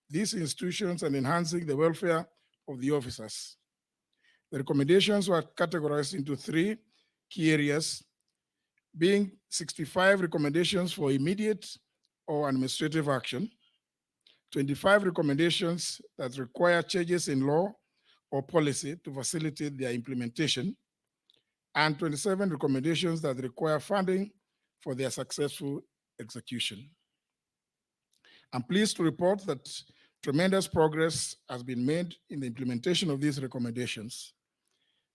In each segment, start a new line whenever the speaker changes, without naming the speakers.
these institutions and enhancing the welfare of the officers. The recommendations were categorized into 3 key areas, being 65 recommendations for immediate or administrative action, 25 recommendations that require changes in law or policy to facilitate their implementation, and 27 recommendations that require funding for their successful execution. I'm pleased to report that tremendous progress has been made in the implementation of these recommendations,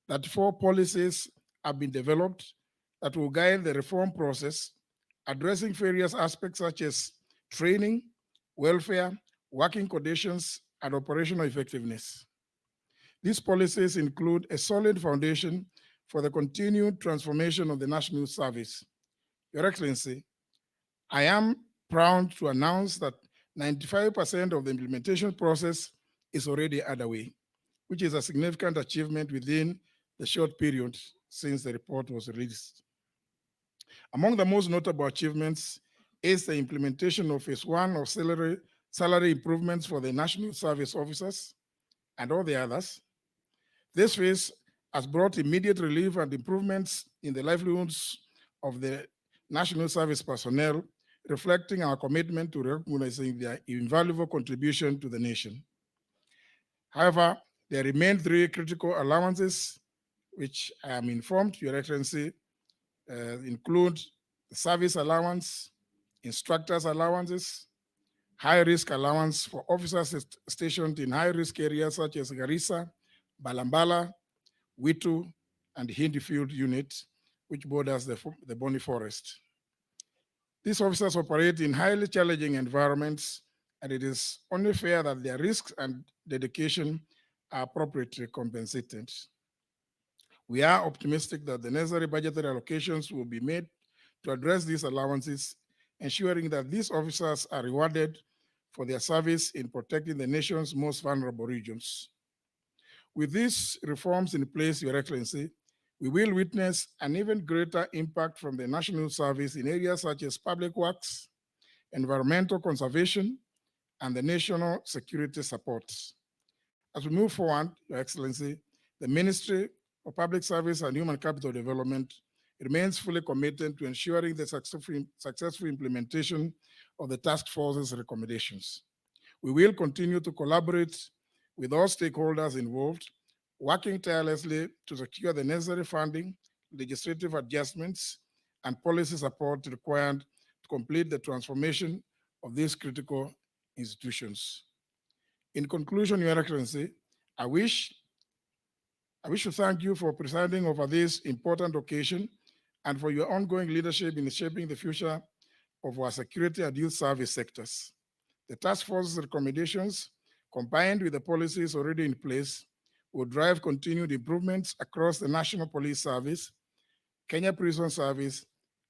that 4 policies have been developed that will guide the reform process, addressing various aspects such as training, welfare, working conditions, and operational effectiveness. These policies include a solid foundation for the continued transformation of the National Service. Your Excellency, I am proud to announce that 95% of the implementation process is already underway, which is a significant achievement within the short period since the report was released. Among the most notable achievements is the implementation of phase 1 of salary improvements for the National Service officers and all the others. This phase has brought immediate relief and improvements in the livelihoods of the National Service personnel, reflecting our commitment to recognizing their invaluable contribution to the nation. However, there remain 3 critical allowances, which I am informed, Your Excellency, include the service allowance, instructors allowances, high-risk allowance for officers stationed in high-risk areas such as Garissa, Balambala, Witu, and Hindi Field Unit, which borders the Boni Forest. These officers operate in highly challenging environments, and it is only fair that their risks and dedication are appropriately compensated. We are optimistic that the necessary budgetary allocations will be made to address these allowances, ensuring that these officers are rewarded for their service in protecting the nation's most vulnerable regions. With these reforms in place, Your Excellency, we will witness an even greater impact from the National Service in areas such as public works, environmental conservation, and the national security support. As we move forward, Your Excellency, the Ministry of Public Service and Human Capital Development remains fully committed to ensuring the successful implementation of the task force's recommendations. We will continue to collaborate with all stakeholders involved, working tirelessly to secure the necessary funding, legislative adjustments, and policy support required to complete the transformation of these critical institutions. In conclusion, Your Excellency, I wish to thank you for presiding over this important occasion and for your ongoing leadership in shaping the future of our security and youth service sectors. The task force's recommendations, combined with the policies already in place, will drive continued improvements across the National Police Service, Kenya Prison Service,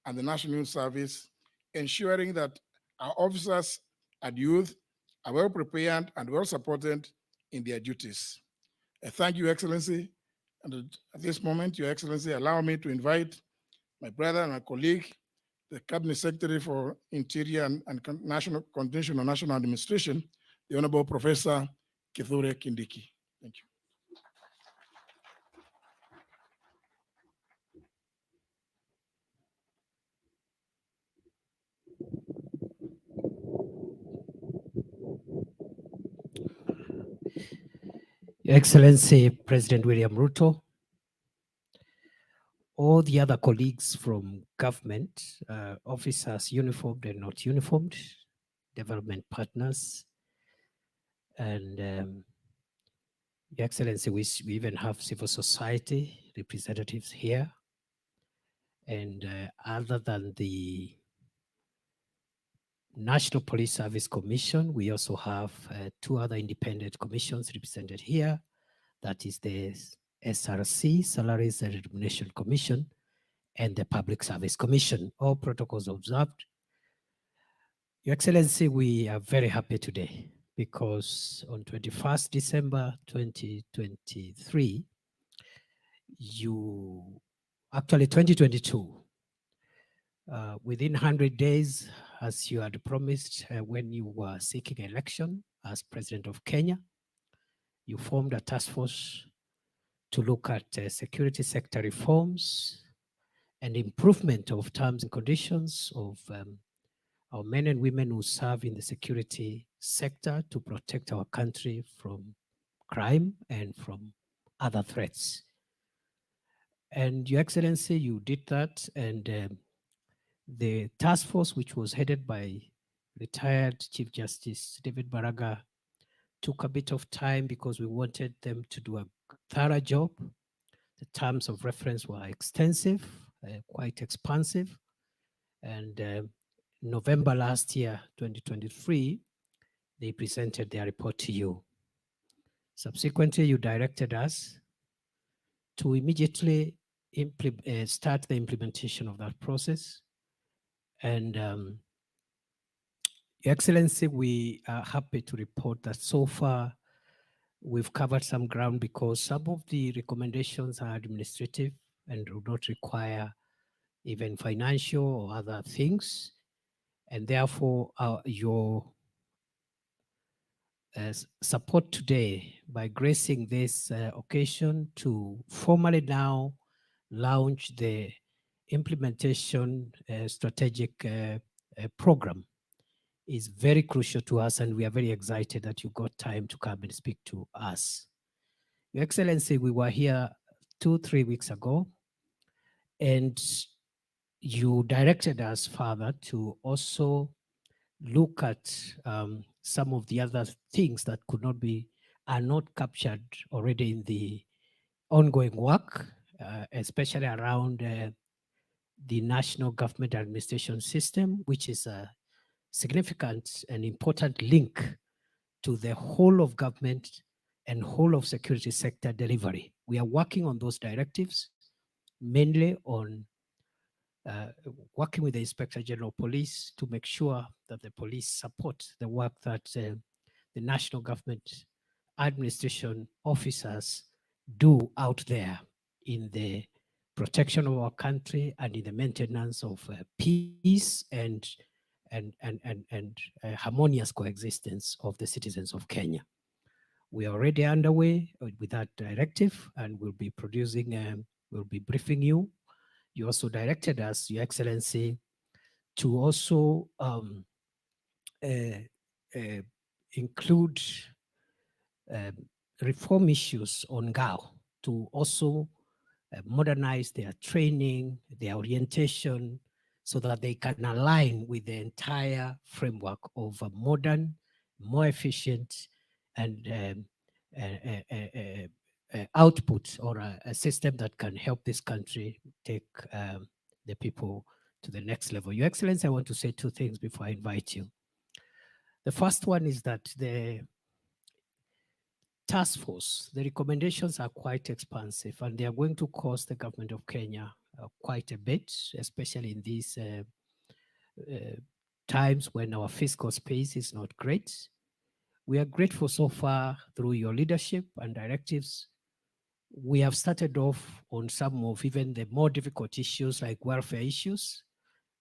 and the National Youth Service, ensuring that our officers and youth are well prepared and well supported in their duties. I thank you, Excellency. And at this moment, Your Excellency, allow me to invite my brother and my colleague, the Cabinet Secretary for Interior and National Coordination and National Administration, the Honorable Professor Kithure Kindiki. Thank you.
Your Excellency, President William Ruto, all the other colleagues from government, officers uniformed and not uniformed, development partners, and Your Excellency, we even have civil society representatives here. And other than the National Police Service Commission, we also have 2 other independent commissions represented here. That is the SRC, Salaries and Remuneration Commission, and the Public Service Commission, all protocols observed. Your Excellency, we are very happy today because on 21st December 2023, actually 2022, within 100 days, as you had promised when you were seeking election as President of Kenya. You formed a task force to look at security sector reforms and improvement of terms and conditions of our men and women who serve in the security sector to protect our country from crime and from other threats. And Your Excellency, you did that, and the task force, which was headed by retired Chief Justice David Baraga, took a bit of time because we wanted them to do a thorough job. The terms of reference were extensive, quite expansive. And November last year, 2023, they presented their report to you. Subsequently, you directed us to immediately start the implementation of that process. And Your Excellency, we are happy to report that so far we've covered some ground because some of the recommendations are administrative and do not require even financial or other things. And therefore, your support today by gracing this occasion to formally now launch the implementation strategic program is very crucial to us, and we are very excited that you got time to come and speak to us. Your Excellency, we were here 2-3 weeks ago, and you directed us further to also look at some of the other things that are not captured already in the ongoing work, especially around the National Government Administration System, which is a significant and important link to the whole of government and whole of security sector delivery. We are working on those directives, mainly on working with the Inspector General of Police to make sure that the police support the work that the national government administration officers do out there in the protection of our country and in the maintenance of peace and harmonious coexistence of the citizens of Kenya. We are already underway with that directive, and we'll be briefing you. You also directed us, Your Excellency, to also include reform issues on GAO to also modernize their training, their orientation, so that they can align with the entire framework of a modern, more efficient, and output, or a system that can help this country take the people to the next level. Your Excellency, I want to say 2 things before I invite you. The first one is that the task force, the recommendations are quite expansive, and they are going to cost the government of Kenya quite a bit, especially in these times when our fiscal space is not great. We are grateful so far through your leadership and directives. We have started off on some of even the more difficult issues like welfare issues,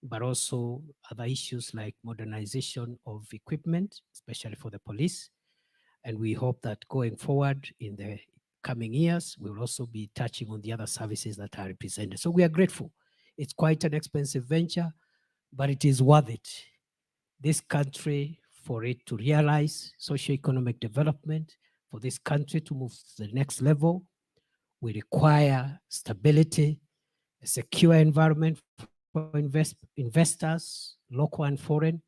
but also other issues like modernization of equipment, especially for the police. And we hope that going forward in the coming years, we will also be touching on the other services that are represented. So we are grateful. It's quite an expensive venture, but it is worth it. This country, for it to realize socioeconomic development, for this country to move to the next level, we require stability, a secure environment for investors, local and foreign,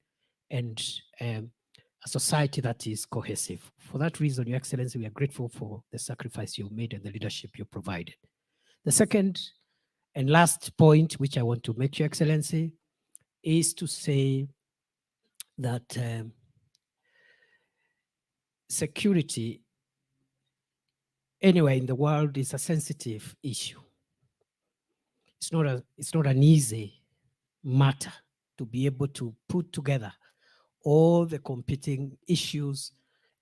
and a society that is cohesive. For that reason, Your Excellency, we are grateful for the sacrifice you made and the leadership you provided. The second and last point, which I want to make, Your Excellency, is to say that security anywhere in the world is a sensitive issue. It's not an easy matter to be able to put together all the competing issues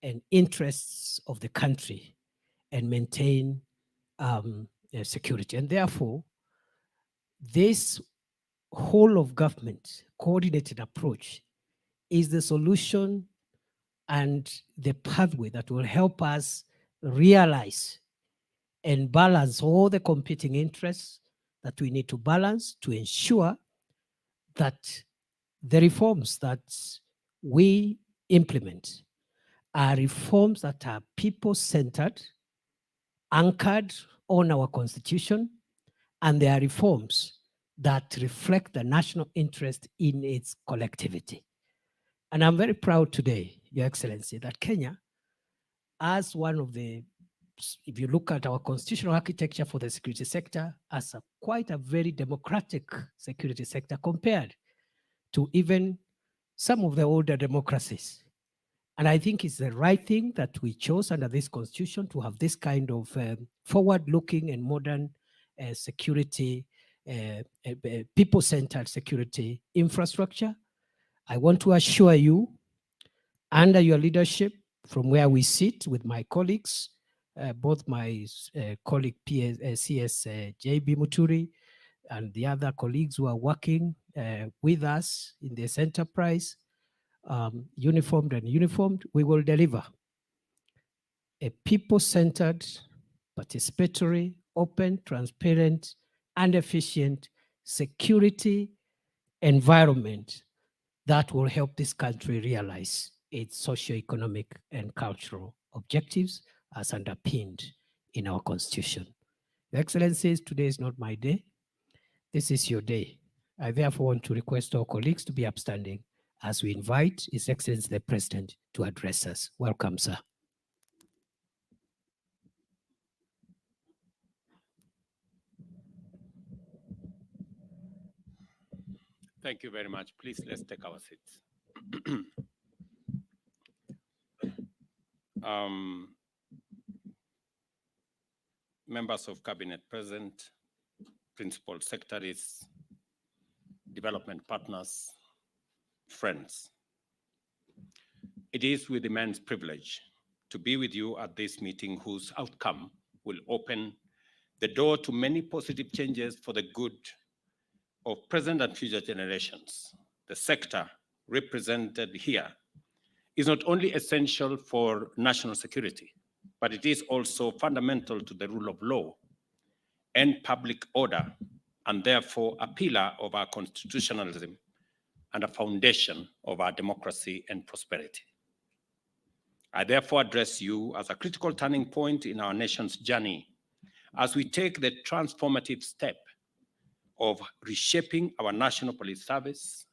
and interests of the country and maintain security. And therefore, this whole of government coordinated approach is the solution and the pathway that will help us realize and balance all the competing interests that we need to balance to ensure that the reforms that we implement are reforms that are people-centered, anchored on our constitution, and they are reforms that reflect the national interest in its collectivity. And I'm very proud today, Your Excellency, that Kenya, as one of the, if you look at our constitutional architecture for the security sector, as quite a very democratic security sector compared to even some of the older democracies. And I think it's the right thing that we chose under this constitution to have this kind of forward-looking and modern security, people-centered security infrastructure. I want to assure you, under your leadership, from where we sit with my colleagues, both my colleague CS JB Muturi and the other colleagues who are working with us in this enterprise, uniformed and uniformed, we will deliver a people-centered, participatory, open, transparent, and efficient security environment that will help this country realize its socio-economic and cultural objectives as underpinned in our constitution. Your Excellencies, today is not my day. This is your day. I therefore want to request our colleagues to be upstanding as we invite His Excellency the President to address us. Welcome, sir.
Thank you very much. Please, let's take our seats. Members of Cabinet present, principal secretaries, development partners, friends. It is with immense privilege to be with you at this meeting whose outcome will open the door to many positive changes for the good of present and future generations. The sector represented here is not only essential for national security, but it is also fundamental to the rule of law and public order, and therefore a pillar of our constitutionalism and a foundation of our democracy and prosperity. I therefore address you as a critical turning point in our nation's journey as we take the transformative step of reshaping our National Police Service,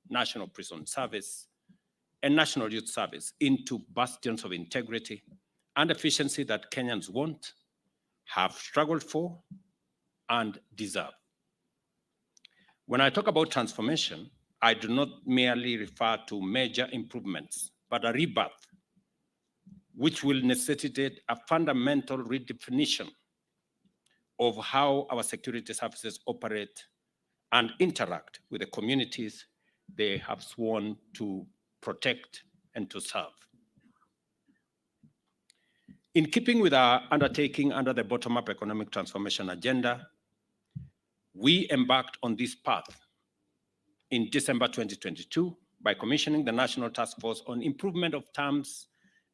National Prison Service, and National Youth Service into bastions of integrity and efficiency that Kenyans want, have struggled for, and deserve. When I talk about transformation, I do not merely refer to major improvements, but a rebirth, which will necessitate a fundamental redefinition of how our security services operate and interact with the communities they have sworn to protect and to serve. In keeping with our undertaking under the bottom-up economic transformation agenda, we embarked on this path in December 2022 by commissioning the National Task Force on Improvement of Terms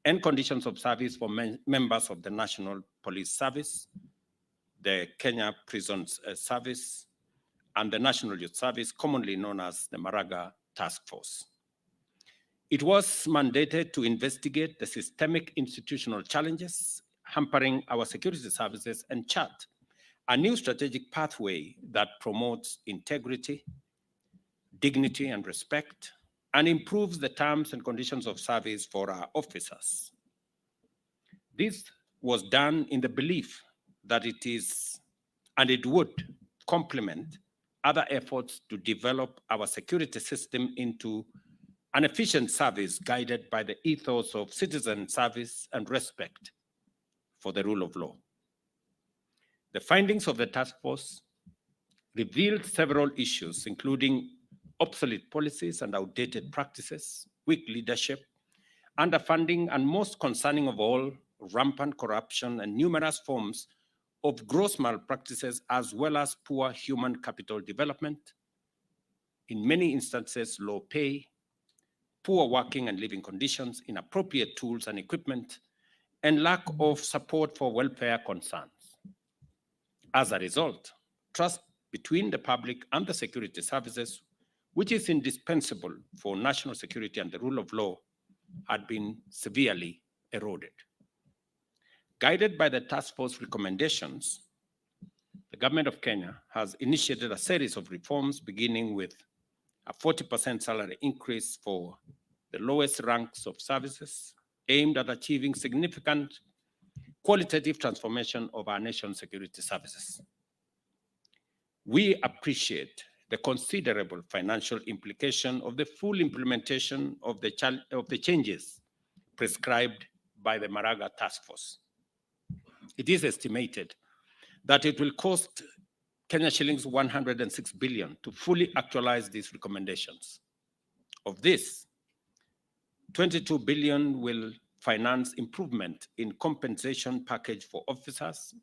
and Conditions of Service for members of the National Police Service, the Kenya Prisons Service, and the National Youth Service, commonly known as the Maraga Task Force. It was mandated to investigate the systemic institutional challenges hampering our security services and chart a new strategic pathway that promotes integrity, dignity, and respect, and improves the terms and conditions of service for our officers. This was done in the belief that it is, and it would, complement other efforts to develop our security system into an efficient service guided by the ethos of citizen service and respect for the rule of law. The findings of the task force revealed several issues, including obsolete policies and outdated practices, weak leadership, underfunding, and most concerning of all, rampant corruption and numerous forms of gross malpractices, as well as poor human capital development, in many instances low pay, poor working and living conditions, inappropriate tools and equipment, and lack of support for welfare concerns. As a result, trust between the public and the security services, which is indispensable for national security and the rule of law, had been severely eroded. Guided by the task force recommendations, the government of Kenya has initiated a series of reforms, beginning with a 40% salary increase for the lowest ranks of services, aimed at achieving significant qualitative transformation of our nation's security services. We appreciate the considerable financial implication of the full implementation of the changes prescribed by the Maraga Task Force. It is estimated that it will cost Kenya shillings 106 billion to fully actualize these recommendations. Of this, 22 billion will finance improvement in compensation package for officers,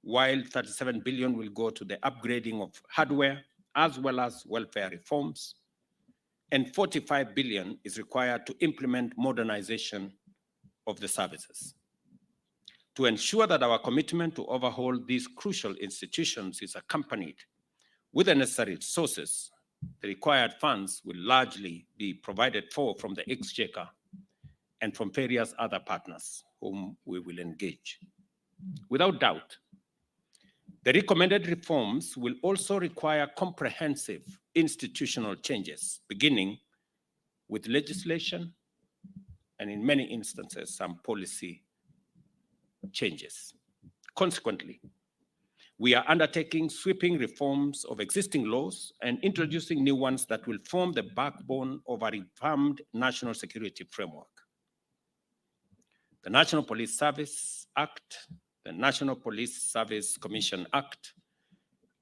while 37 billion will go to the upgrading of hardware as well as welfare reforms, and 45 billion is required to implement modernization of the services. To ensure that our commitment to overhaul these crucial institutions is accompanied with the necessary resources, the required funds will largely be provided for from the Exchequer and from various other partners whom we will engage. Without doubt, the recommended reforms will also require comprehensive institutional changes, beginning with legislation and, in many instances, some policy changes. Consequently, we are undertaking sweeping reforms of existing laws and introducing new ones that will form the backbone of a revamped national security framework. The National Police Service Act, the National Police Service Commission Act,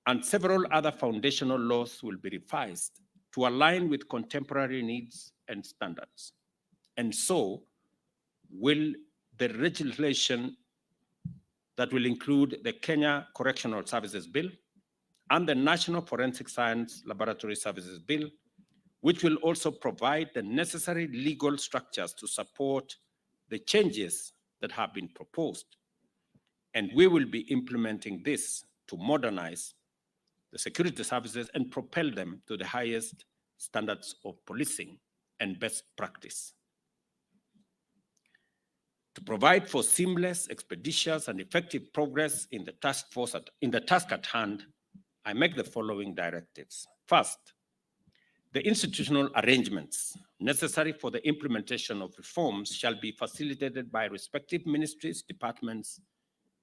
and several other foundational laws will be revised to align with contemporary needs and standards. And so will the legislation that will include the Kenya Correctional Services Bill and the National Forensic Science Laboratory Services Bill, which will also provide the necessary legal structures to support the changes that have been proposed. And we will be implementing this to modernize the security services and propel them to the highest standards of policing and best practice. To provide for seamless, expeditious, and effective progress in the task at hand, I make the following directives. First, the institutional arrangements necessary for the implementation of reforms shall be facilitated by respective ministries, departments,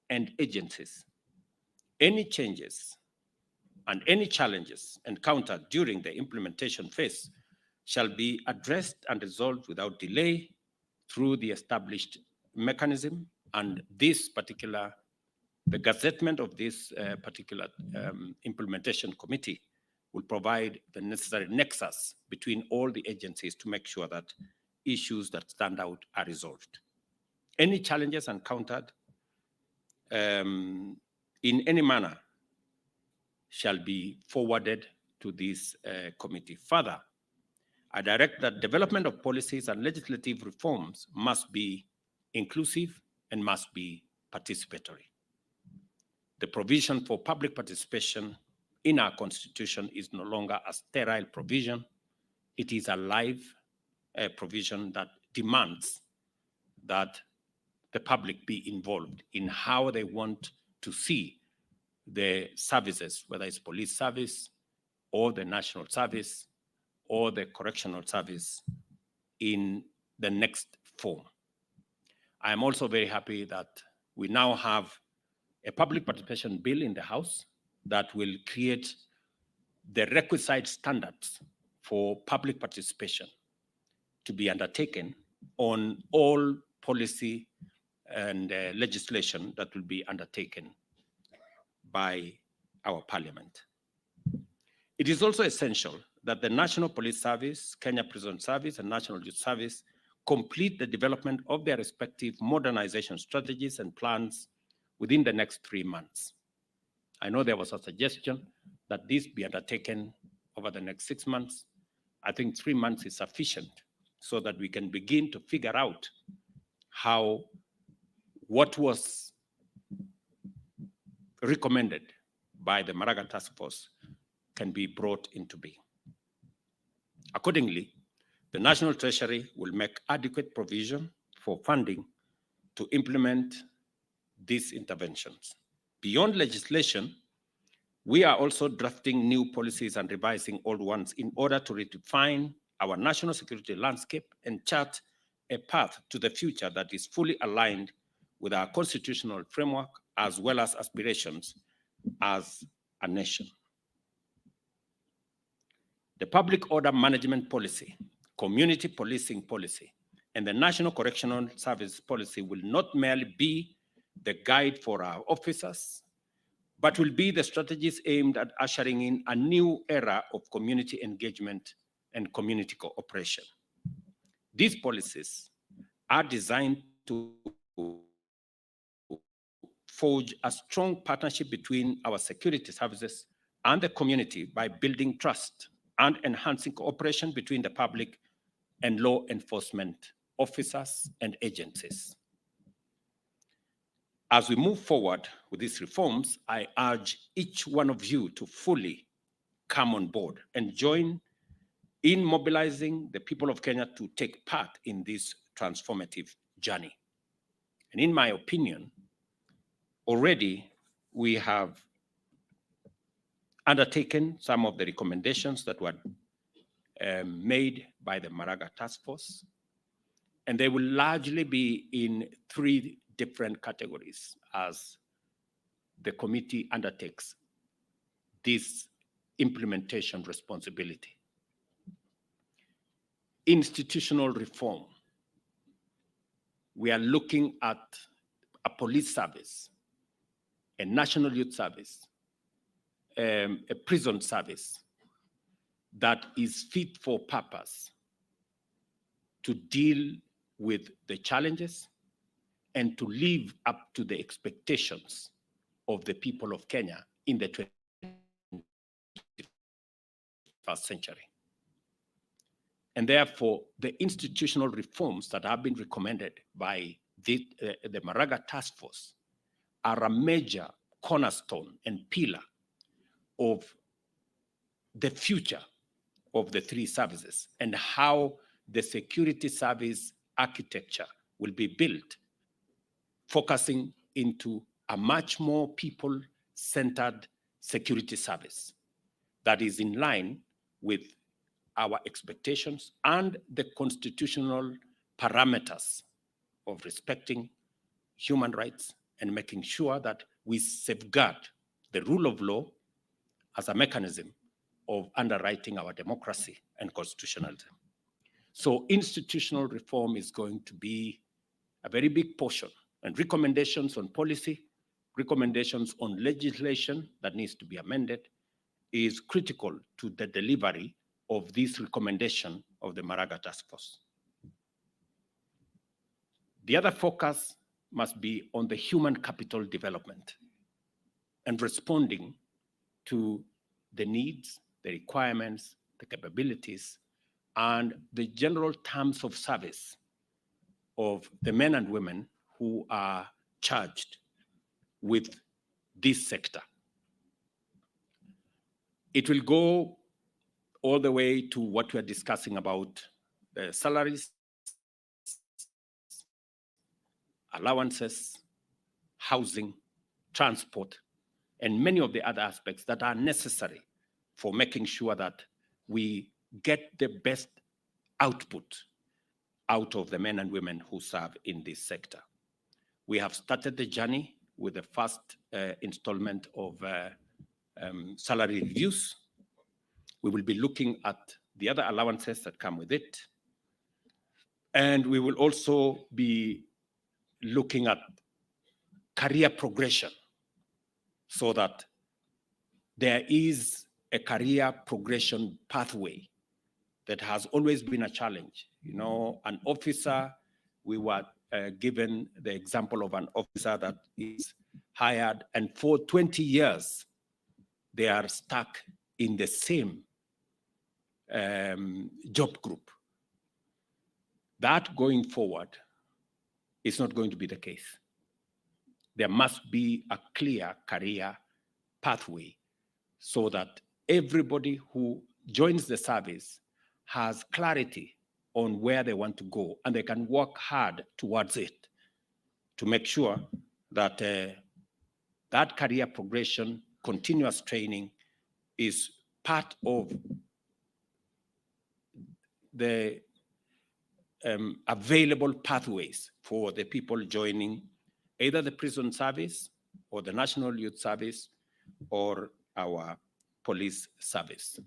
and agencies. Any changes and any challenges encountered during the implementation phase shall be addressed and resolved without delay through the established mechanism, and the gazettement of this particular implementation committee will provide the necessary nexus between all the agencies to make sure that issues that stand out are resolved. Any challenges encountered in any manner shall be forwarded to this committee. Further, I direct that development of policies and legislative reforms must be inclusive and must be participatory. The provision for public participation in our constitution is no longer a sterile provision. It is a live provision that demands that the public be involved in how they want to see the services, whether it's police service or the national service or the correctional service, in the next form. I am also very happy that we now have a public participation bill in the House that will create the requisite standards for public participation to be undertaken on all policy and legislation that will be undertaken by our parliament. It is also essential that the National Police Service, Kenya Prison Service, and National Youth Service complete the development of their respective modernization strategies and plans within the next 3 months. I know there was a suggestion that this be undertaken over the next 6 months. I think 3 months is sufficient so that we can begin to figure out how what was recommended by the Maraga Task Force can be brought into being. Accordingly, the National Treasury will make adequate provision for funding to implement these interventions. Beyond legislation, we are also drafting new policies and revising old ones in order to redefine our national security landscape and chart a path to the future that is fully aligned with our constitutional framework as well as aspirations as a nation. The public order management policy, community policing policy, and the National Correctional Service policy will not merely be the guide for our officers, but will be the strategies aimed at ushering in a new era of community engagement and community cooperation. These policies are designed to forge a strong partnership between our security services and the community by building trust and enhancing cooperation between the public and law enforcement officers and agencies. As we move forward with these reforms, I urge each one of you to fully come on board and join in mobilizing the people of Kenya to take part in this transformative journey. And in my opinion, already we have undertaken some of the recommendations that were made by the Maraga Task Force, and they will largely be in 3 different categories as the committee undertakes this implementation responsibility. Institutional reform. We are looking at a police service, a national youth service, a prison service that is fit for purpose to deal with the challenges and to live up to the expectations of the people of Kenya in the 21st century. And therefore, the institutional reforms that have been recommended by the Maraga Task Force are a major cornerstone and pillar of the future of the 3 services and how the security service architecture will be built, focusing into a much more people-centered security service that is in line with our expectations and the constitutional parameters of respecting human rights and making sure that we safeguard the rule of law as a mechanism of underwriting our democracy and constitutionalism. So institutional reform is going to be a very big portion, and recommendations on policy, recommendations on legislation that needs to be amended is critical to the delivery of this recommendation of the Maraga Task Force. The other focus must be on the human capital development and responding to the needs, the requirements, the capabilities, and the general terms of service of the men and women who are charged with this sector. It will go all the way to what we're discussing about salaries, allowances, housing, transport, and many of the other aspects that are necessary for making sure that we get the best output out of the men and women who serve in this sector. We have started the journey with the first installment of salary reviews. We will be looking at the other allowances that come with it. And we will also be looking at career progression so that there is a career progression pathway that has always been a challenge. You know, an officer, we were given the example of an officer that is hired and for 20 years, they are stuck in the same job group. That going forward is not going to be the case. There must be a clear career pathway so that everybody who joins the service has clarity on where they want to go, and they can work hard towards it to make sure that that career progression, continuous training is part of the available pathways for the people joining either the prison service or the National Youth Service or our police service.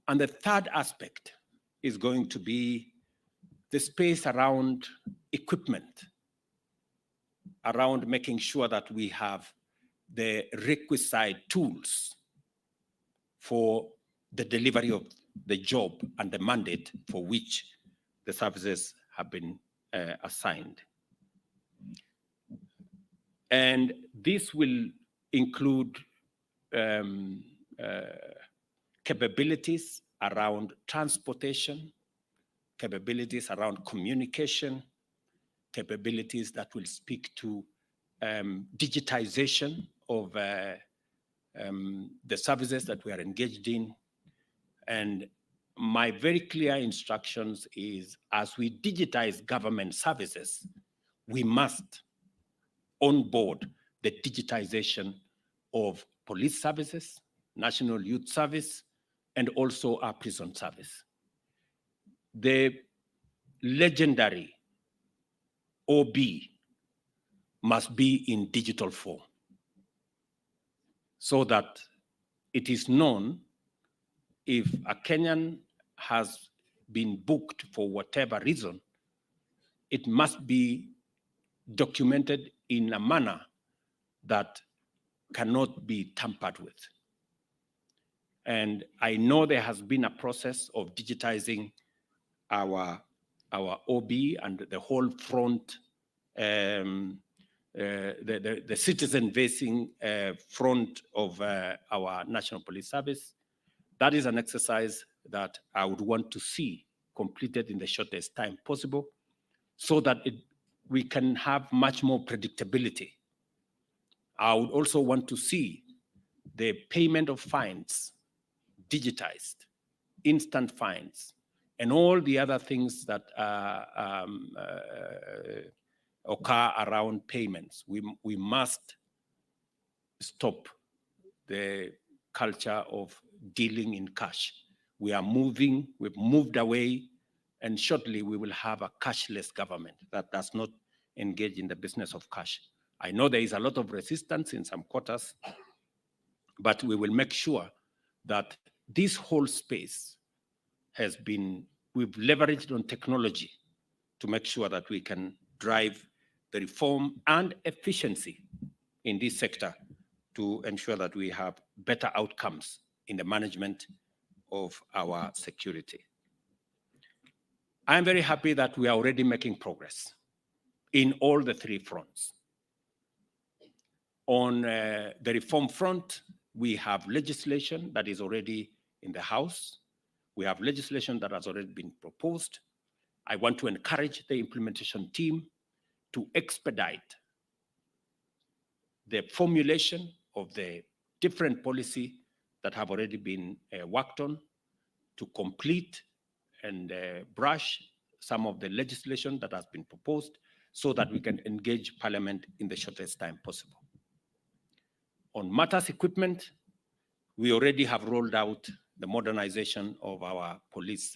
And the third aspect is going to be the space around equipment, around making sure that we have the requisite tools for the delivery of the job and the mandate for which the services have been assigned. And this will include capabilities around transportation, capabilities around communication, capabilities that will speak to digitization of the services that we are engaged in. And my very clear instructions is, as we digitize government services, we must onboard the digitization of police services, National Youth Service, and also our prison service. The legendary OB must be in digital form so that it is known if a Kenyan has been booked for whatever reason, it must be documented in a manner that cannot be tampered with. And I know there has been a process of digitizing our OB and the whole front, the citizen-facing front of our National Police Service. That is an exercise that I would want to see completed in the shortest time possible so that we can have much more predictability. I would also want to see the payment of fines digitized, instant fines, and all the other things that occur around payments. We must stop the culture of dealing in cash. We've moved away, and shortly we will have a cashless government that does not engage in the business of cash. I know there is a lot of resistance in some quarters, but we will make sure that this whole space we've leveraged on technology to make sure that we can drive the reform and efficiency in this sector to ensure that we have better outcomes in the management of our security. I'm very happy that we are already making progress in all the three fronts. On the reform front, we have legislation that is already in the House. We have legislation that has already been proposed. I want to encourage the implementation team to expedite the formulation of the different policy that have already been worked on, to complete and brush some of the legislation that has been proposed so that we can engage Parliament in the shortest time possible. On matters equipment, we already have rolled out the modernization of our police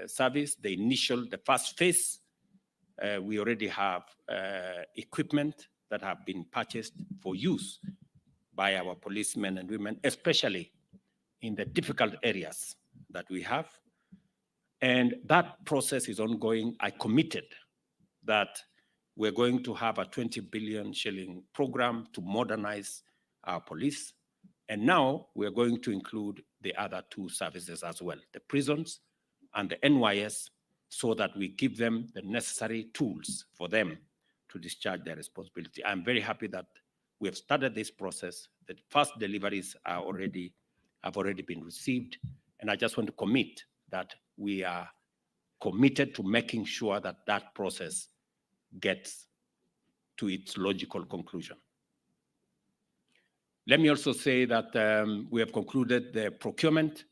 service. The first phase, we already have equipment that have been purchased for use by our policemen and women, especially in the difficult areas that we have. And that process is ongoing. I committed that we're going to have a 20 billion shilling program to modernize our police. And now we're going to include the other two services as well, the prisons and the NYS, so that we give them the necessary tools for them to discharge their responsibility. I'm very happy that we have started this process. The first deliveries have already been received. And I just want to commit that we are committed to making sure that that process gets to its logical conclusion. Let me also say that we have concluded the procurement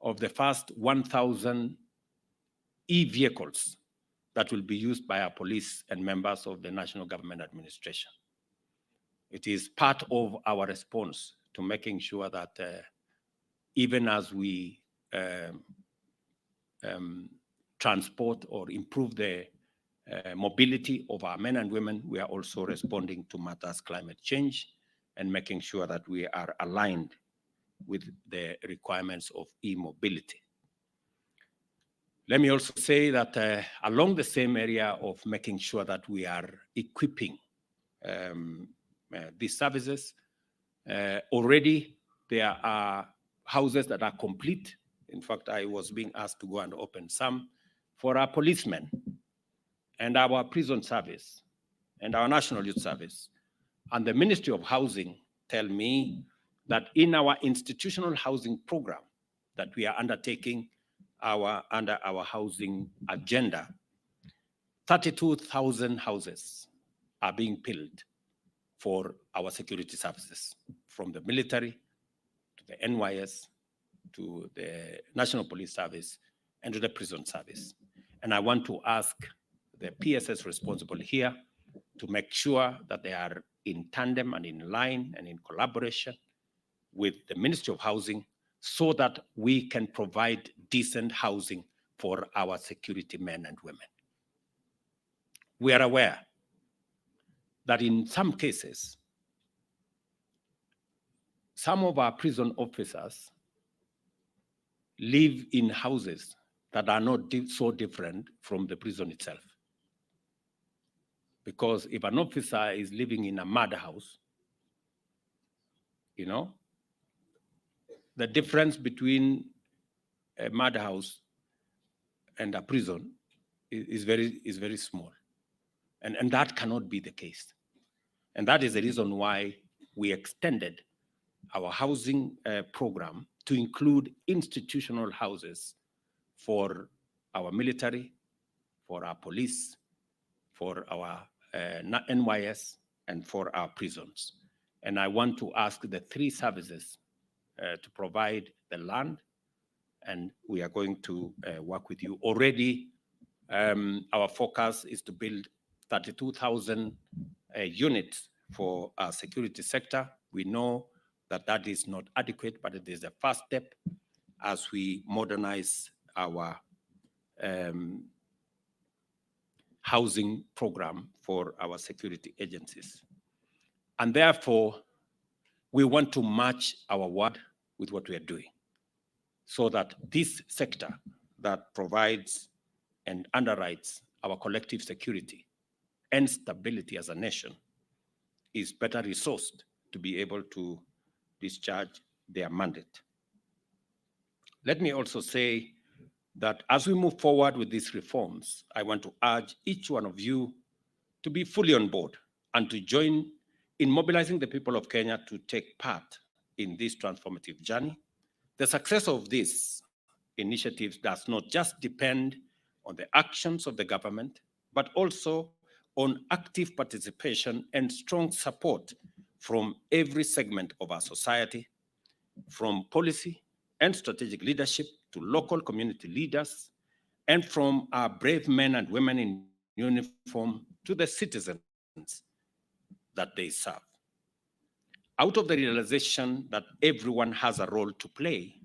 of the first 1,000 e-vehicles that will be used by our police and members of the National Government Administration. It is part of our response to making sure that even as we transport or improve the mobility of our men and women, we are also responding to matters climate change and making sure that we are aligned with the requirements of e-mobility. Let me also say that along the same area of making sure that we are equipping these services, already there are houses that are complete. In fact, I was being asked to go and open some for our policemen and our prison service and our National Youth Service. And the Ministry of Housing tell me that in our institutional housing program that we are undertaking under our housing agenda, 32,000 houses are being built for our security services, from the military to the NYS to the National Police Service and to the prison service. And I want to ask the PSS responsible here to make sure that they are in tandem and in line and in collaboration with the Ministry of Housing so that we can provide decent housing for our security men and women. We are aware that in some cases, some of our prison officers live in houses that are not so different from the prison itself. Because if an officer is living in a mud house, you know, the difference between a mud house and a prison is very small. And that cannot be the case. And that is the reason why we extended our housing program to include institutional houses for our military, for our police, for our NYS, and for our prisons. And I want to ask the three services to provide the land, and we are going to work with you. Already, our focus is to build 32,000 units for our security sector. We know that that is not adequate, but it is the first step as we modernize our housing program for our security agencies. And therefore, we want to match our word with what we are doing so that this sector that provides and underwrites our collective security and stability as a nation is better resourced to be able to discharge their mandate. Let me also say that as we move forward with these reforms, I want to urge each one of you to be fully on board and to join in mobilizing the people of Kenya to take part in this transformative journey. The success of these initiatives does not just depend on the actions of the government, but also on active participation and strong support from every segment of our society, from policy and strategic leadership to local community leaders, and from our brave men and women in uniform to the citizens that they serve. Out of the realization that everyone has a role to play,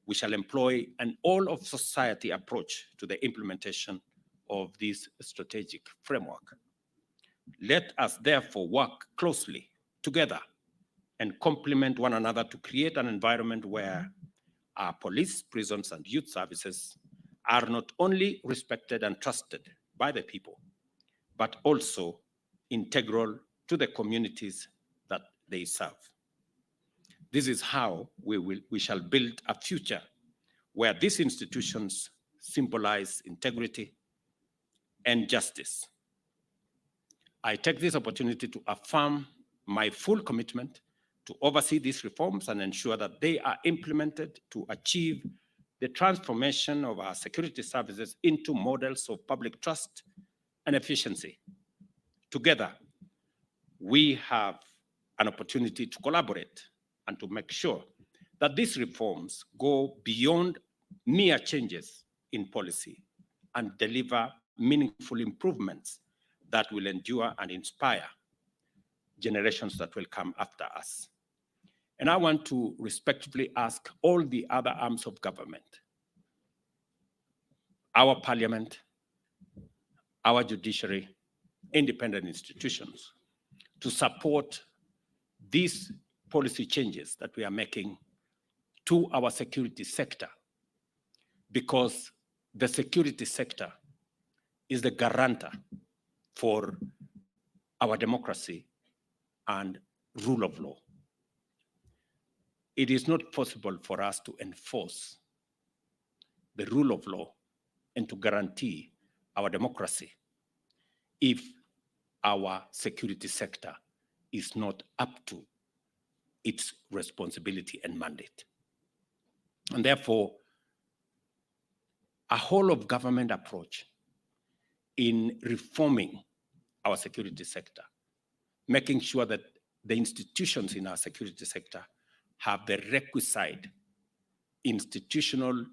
we shall employ an all-of-society approach to the implementation of this strategic framework. Let us therefore work closely together and complement one another to create an environment where our police, prisons, and youth services are not only respected and trusted by the people, but also integral to the communities that they serve. This is how we shall build a future where these institutions symbolize integrity and justice. I take this opportunity to affirm my full commitment to oversee these reforms and ensure that they are implemented to achieve the transformation of our security services into models of public trust and efficiency. Together, we have an opportunity to collaborate and to make sure that these reforms go beyond mere changes in policy and deliver meaningful improvements that will endure and inspire generations that will come after us. And I want to respectfully ask all the other arms of government, our parliament, our judiciary, independent institutions, to support these policy changes that we are making to our security sector, because the security sector is the guarantor for our democracy and rule of law. It is not possible for us to enforce the rule of law and to guarantee our democracy if our security sector is not up to its responsibility and mandate. And therefore, a whole of government approach in reforming our security sector, making sure that the institutions in our security sector have the requisite institutional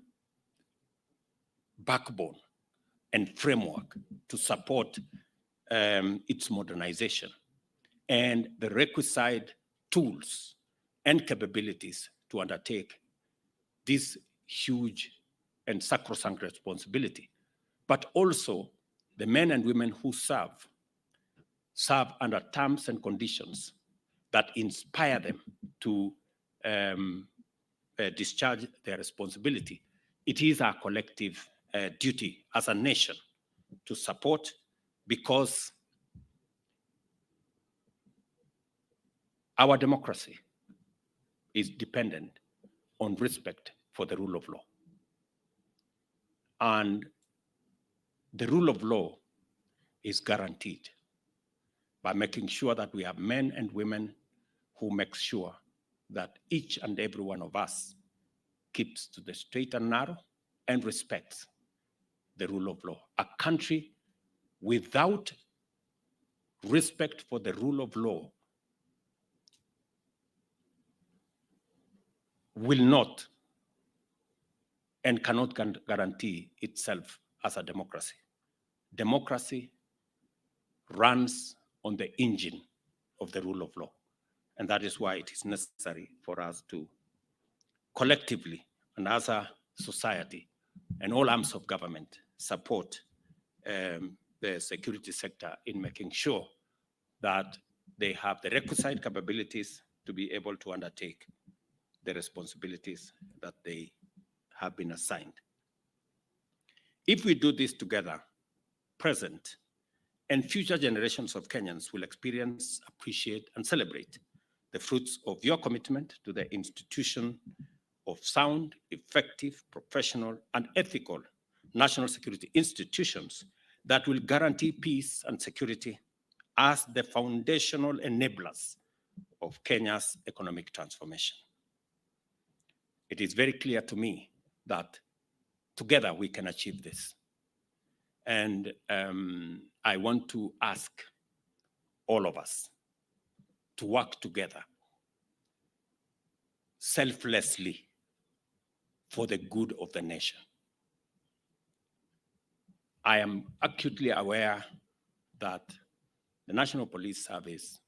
backbone and framework to support its modernization, and the requisite tools and capabilities to undertake this huge and sacrosanct responsibility, but also the men and women who serve under terms and conditions that inspire them to discharge their responsibility. It is our collective duty as a nation to support, because our democracy is dependent on respect for the rule of law. And the rule of law is guaranteed by making sure that we have men and women who make sure that each and every one of us keeps to the straight and narrow and respects the rule of law. A country without respect for the rule of law will not and cannot guarantee itself as a democracy. Democracy runs on the engine of the rule of law. And that is why it is necessary for us to collectively and as a society and all arms of government support the security sector in making sure that they have the requisite capabilities to be able to undertake the responsibilities that they have been assigned. If we do this together, present and future generations of Kenyans will experience, appreciate, and celebrate the fruits of your commitment to the institution of sound, effective, professional, and ethical national security institutions that will guarantee peace and security as the foundational enablers of Kenya's economic transformation. It is very clear to me that together we can achieve this. And I want to ask all of us to work together selflessly for the good of the nation. I am acutely aware that the National Police Service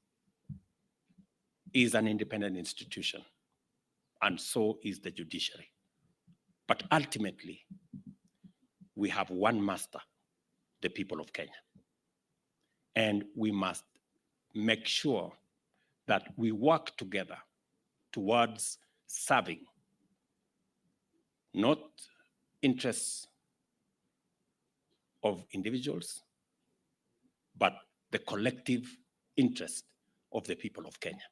is an independent institution, and so is the judiciary. But ultimately, we have one master, the people of Kenya. And we must make sure that we work together towards serving not interests of individuals, but the collective interest of the people of Kenya.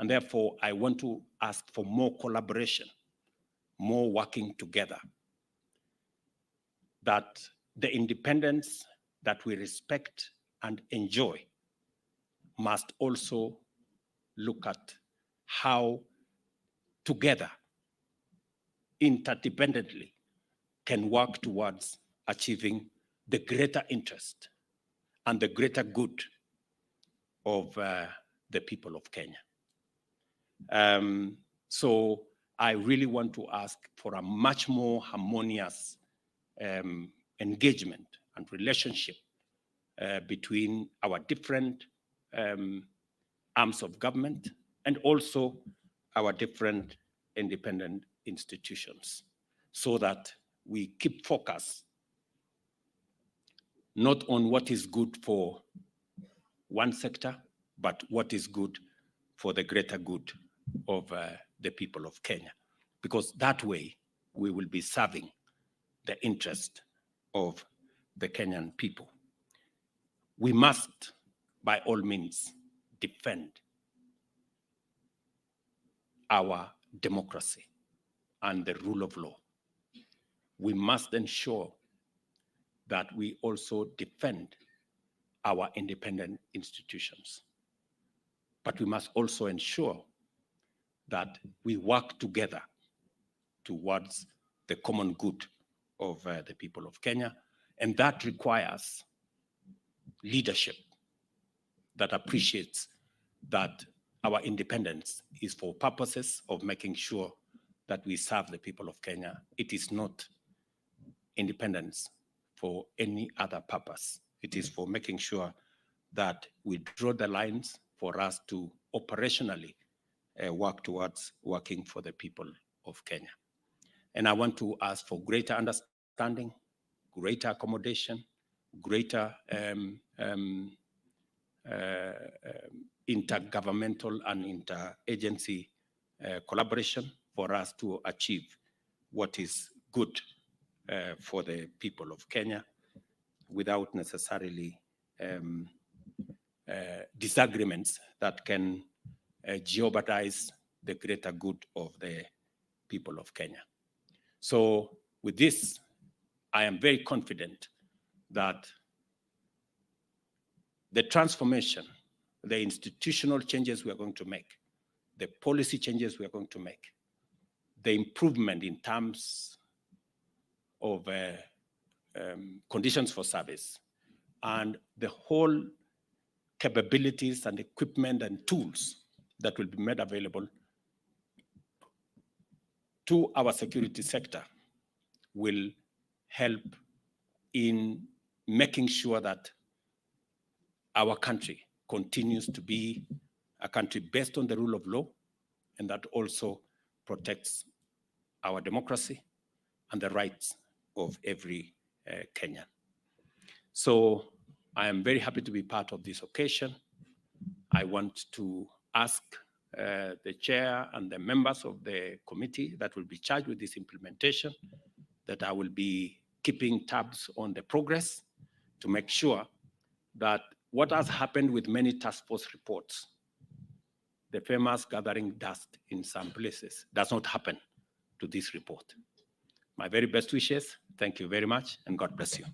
And therefore, I want to ask for more collaboration, more working together, that the independence that we respect and enjoy must also look at how together interdependently can work towards achieving the greater interest and the greater good of the people of Kenya. So I really want to ask for a much more harmonious engagement and relationship between our different arms of government and also our different independent institutions, so that we keep focus not on what is good for one sector, but what is good for the greater good of the people of Kenya. Because that way we will be serving the interest of the Kenyan people. We must, by all means, defend our democracy and the rule of law. We must ensure that we also defend our independent institutions. But we must also ensure that we work together towards the common good of the people of Kenya. And that requires leadership that appreciates that our independence is for purposes of making sure that we serve the people of Kenya. It is not independence for any other purpose. It is for making sure that we draw the lines for us to operationally work towards working for the people of Kenya. And I want to ask for greater understanding, greater accommodation, greater intergovernmental and interagency collaboration for us to achieve what is good for the people of Kenya without necessarily disagreements that can jeopardize the greater good of the people of Kenya. So with this, I am very confident that the transformation, the institutional changes we are going to make, the policy changes we are going to make, the improvement in terms of conditions for service, and the whole capabilities and equipment and tools that will be made available to our security sector will help in making sure that our country continues to be a country based on the rule of law, and that also protects our democracy and the rights of every Kenyan. So I am very happy to be part of this occasion. I want to ask the chair and the members of the committee that will be charged with this implementation that I will be keeping tabs on the progress to make sure that what has happened with many task force reports, the famous gathering dust in some places, does not happen to this report. My very best wishes. Thank you very much, and God bless you.